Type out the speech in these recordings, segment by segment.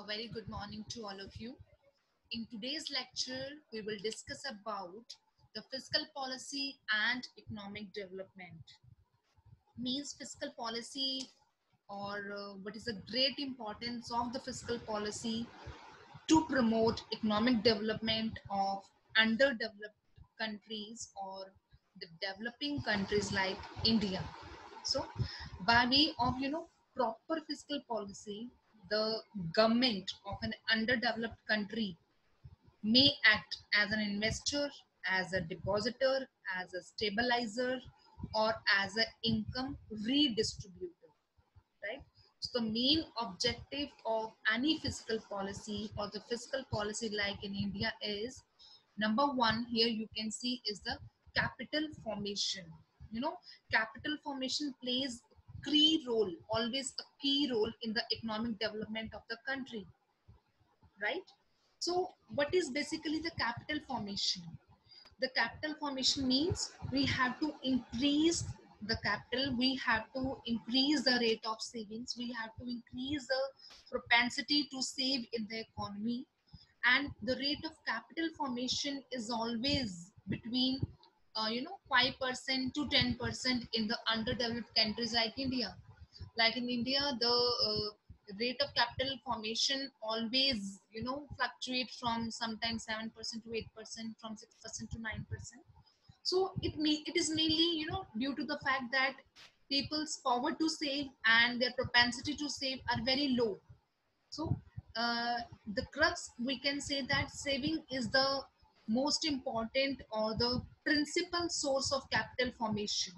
A very good morning to all of you. In today's lecture, we will discuss about the fiscal policy and economic development. Means fiscal policy or what is the great importance of the fiscal policy to promote economic development of underdeveloped countries or the developing countries like India. So, by way of proper fiscal policy, the government of an underdeveloped country may act as an investor, as a depositor, as a stabilizer, or as an income redistributor, right? So the main objective of any fiscal policy or the fiscal policy like in India is number one, here you can see is the capital formation. You know, capital formation plays a key role, always a key role in the economic development of the country, right? So what is basically the capital formation? The capital formation means we have to increase the capital, we have to increase the rate of savings, we have to increase the propensity to save in the economy, and the rate of capital formation is always between 5% to 10% in the underdeveloped countries like India. Like in India, the rate of capital formation always fluctuate from sometimes 7% to 8%, from 6% to 9%. So it is mainly due to the fact that people's power to save and their propensity to save are very low. So the crux, we can say that saving is the most important or the principal source of capital formation,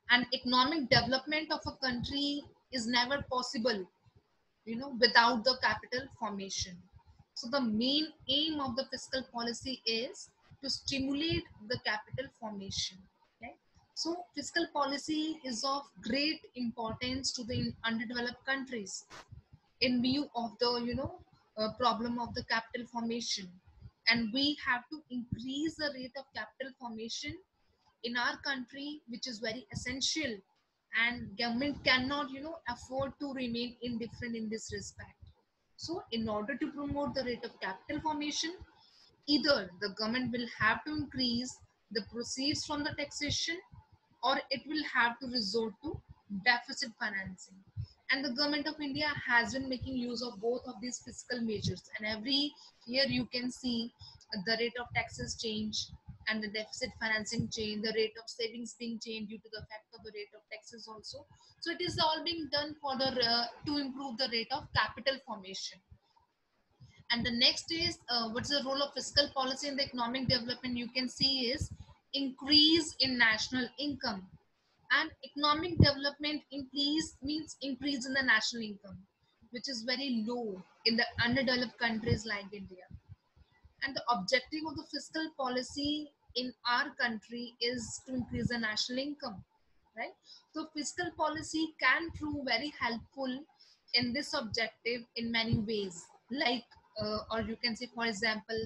and economic development of a country is never possible without the capital formation. So the main aim of the fiscal policy is to stimulate the capital formation. Okay, so fiscal policy is of great importance to the underdeveloped countries in view of the problem of the capital formation, and we have to increase the rate of capital formation in our country, which is very essential, and government cannot afford to remain indifferent in this respect. So in order to promote the rate of capital formation, either the government will have to increase the proceeds from the taxation, or it will have to resort to deficit financing. And the government of India has been making use of both of these fiscal measures, and every year you can see the rate of taxes change and the deficit financing change, the rate of savings being changed due to the effect of the rate of taxes also. So it is all being done for the to improve the rate of capital formation. And the next is what's the role of fiscal policy in the economic development? You can see is increase in national income. And economic development increase means increase in the national income, which is very low in the underdeveloped countries like India. And the objective of the fiscal policy in our country is to increase the national income, right? So fiscal policy can prove very helpful in this objective in many ways, like or you can say, for example,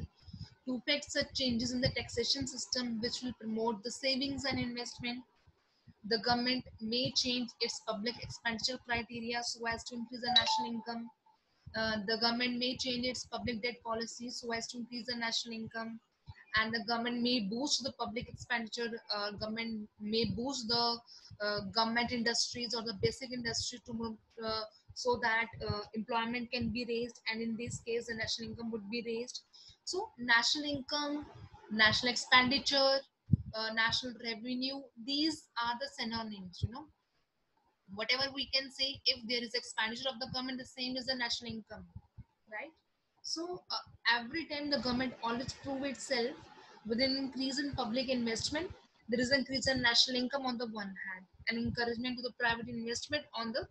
to effect such changes in the taxation system which will promote the savings and investment. The government may change its public expenditure criteria so as to increase the national income. The government may change its public debt policy so as to increase the national income, and the government may boost the public expenditure. Government may boost the government industries or the basic industry to move, so that employment can be raised, and in this case, the national income would be raised. So, national income, national expenditure, national revenue, these are the synonyms. Whatever we can say, if there is expenditure of the government, the same is the national income, right? So every time the government always prove itself with an increase in public investment, there is an increase in national income on the one hand, and encouragement to the private investment on the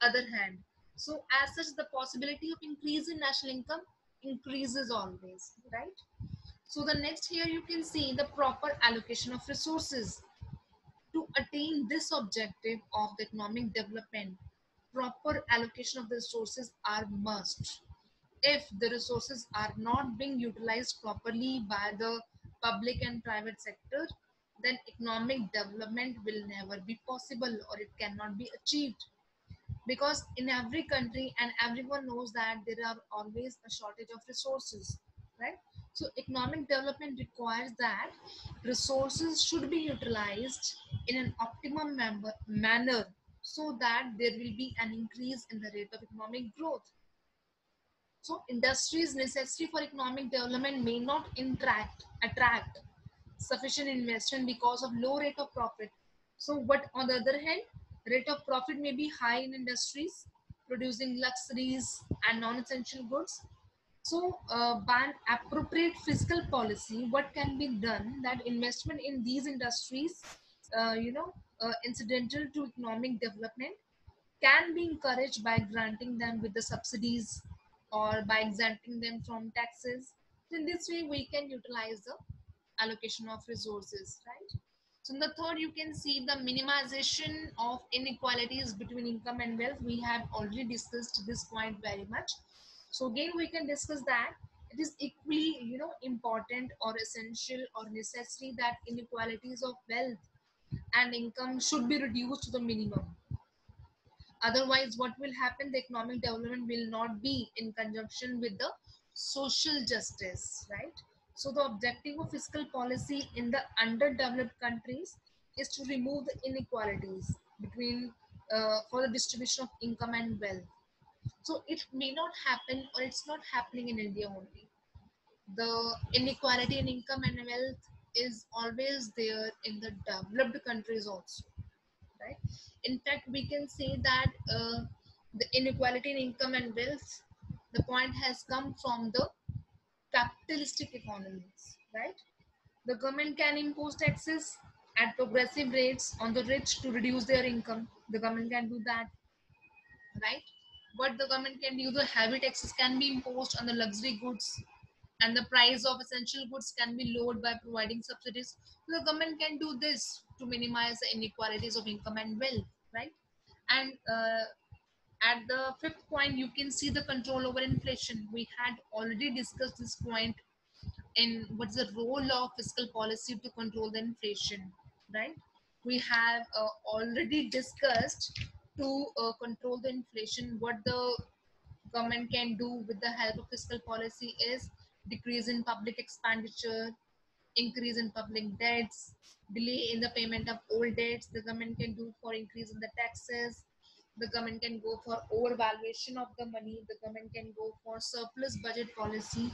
other hand. So as such, the possibility of increase in national income increases always, right? So the next here you can see the proper allocation of resources. To attain this objective of the economic development, proper allocation of the resources are must. If the resources are not being utilized properly by the public and private sector, then economic development will never be possible or it cannot be achieved. because in every country and everyone knows that there are always a shortage of resources, right? So economic development requires that resources should be utilized in an optimum manner so that there will be an increase in the rate of economic growth. So industries necessary for economic development may not attract sufficient investment because of low rate of profit. So, but on the other hand, rate of profit may be high in industries producing luxuries and non-essential goods. So, by an appropriate fiscal policy, what can be done that investment in these industries, incidental to economic development, can be encouraged by granting them with the subsidies or by exempting them from taxes. So in this way, we can utilize the allocation of resources, right? So in the third, you can see the minimization of inequalities between income and wealth. We have already discussed this point very much. So again, we can discuss that it is equally, important or essential or necessary that inequalities of wealth and income should be reduced to the minimum. Otherwise, what will happen? The economic development will not be in conjunction with the social justice, right? So, the objective of fiscal policy in the underdeveloped countries is to remove the inequalities between for the distribution of income and wealth. So, it may not happen, or it's not happening in India only. The inequality in income and wealth is always there in the developed countries also, right? In fact, we can say that the inequality in income and wealth, the point has come from the capitalistic economies, right? The government can impose taxes at progressive rates on the rich to reduce their income. The government can do that, right? What the government can do, the heavy taxes can be imposed on the luxury goods, and the price of essential goods can be lowered by providing subsidies. So the government can do this to minimize the inequalities of income and wealth, right? And at the fifth point, you can see the control over inflation. We had already discussed this point in what's the role of fiscal policy to control the inflation, right? We have already discussed to control the inflation. What the government can do with the help of fiscal policy is decrease in public expenditure, increase in public debts, delay in the payment of old debts. The government can do for increase in the taxes. The government can go for overvaluation of the money. The government can go for surplus budget policy,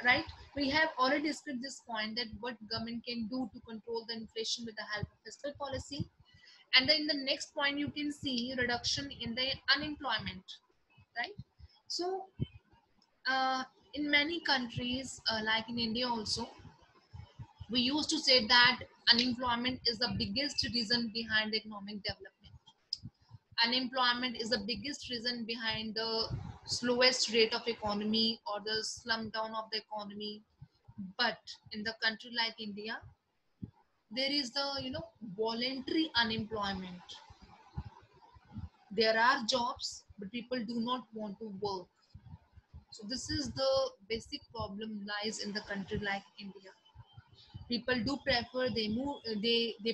right? We have already discussed this point that what government can do to control the inflation with the help of fiscal policy. And then in the next point, you can see reduction in the unemployment, right? So in many countries, like in India also, we used to say that unemployment is the biggest reason behind the economic development. Unemployment is the biggest reason behind the slowest rate of economy or the slump down of the economy. But in the country like India, there is the voluntary unemployment. There are jobs, but people do not want to work. So this is the basic problem lies in the country like India. People do prefer they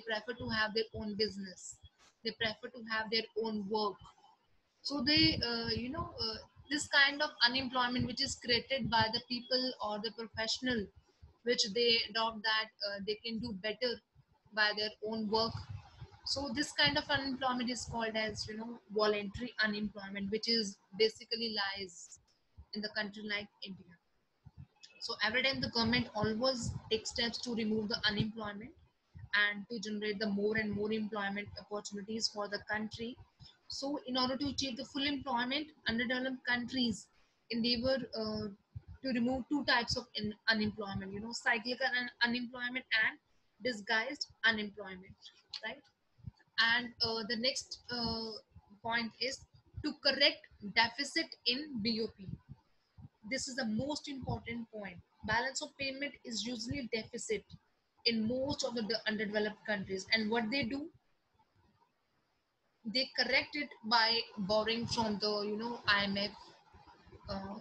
prefer to have their own business. They prefer to have their own work. So they this kind of unemployment which is created by the people or the professional, which they adopt that they can do better by their own work. So this kind of unemployment is called as voluntary unemployment, which is basically lies in the country like India. So every time the government always takes steps to remove the unemployment and to generate the more and more employment opportunities for the country. So in order to achieve the full employment, underdeveloped countries endeavor to remove two types of unemployment, cyclical unemployment and disguised unemployment, right? And the next point is to correct deficit in BOP. This is the most important point. Balance of payment is usually deficit in most of the underdeveloped countries, and what they do, they correct it by borrowing from the IMF. uh,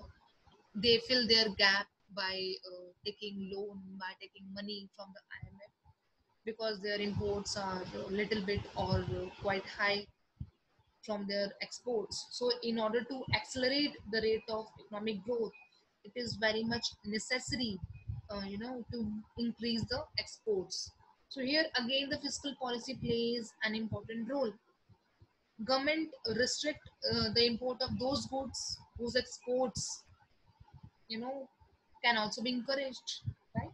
they fill their gap by taking loan, by taking money from the IMF, because their imports are a little bit or quite high. from their exports. So in order to accelerate the rate of economic growth, it is very much necessary, to increase the exports. So here again, the fiscal policy plays an important role. Government restrict the import of those goods whose exports, you know, can also be encouraged, right?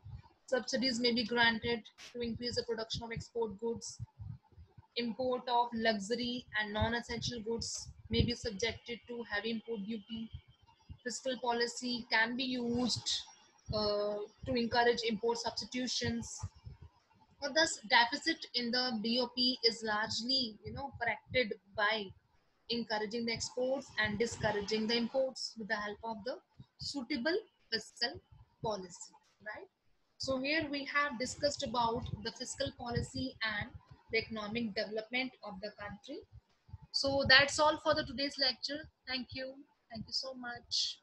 Subsidies may be granted to increase the production of export goods. Import of luxury and non-essential goods may be subjected to heavy import duty. Fiscal policy can be used to encourage import substitutions. Thus, deficit in the BOP is largely, corrected by encouraging the exports and discouraging the imports with the help of the suitable fiscal policy, right? So here we have discussed about the fiscal policy and the economic development of the country. So that's all for the today's lecture. Thank you. Thank you so much.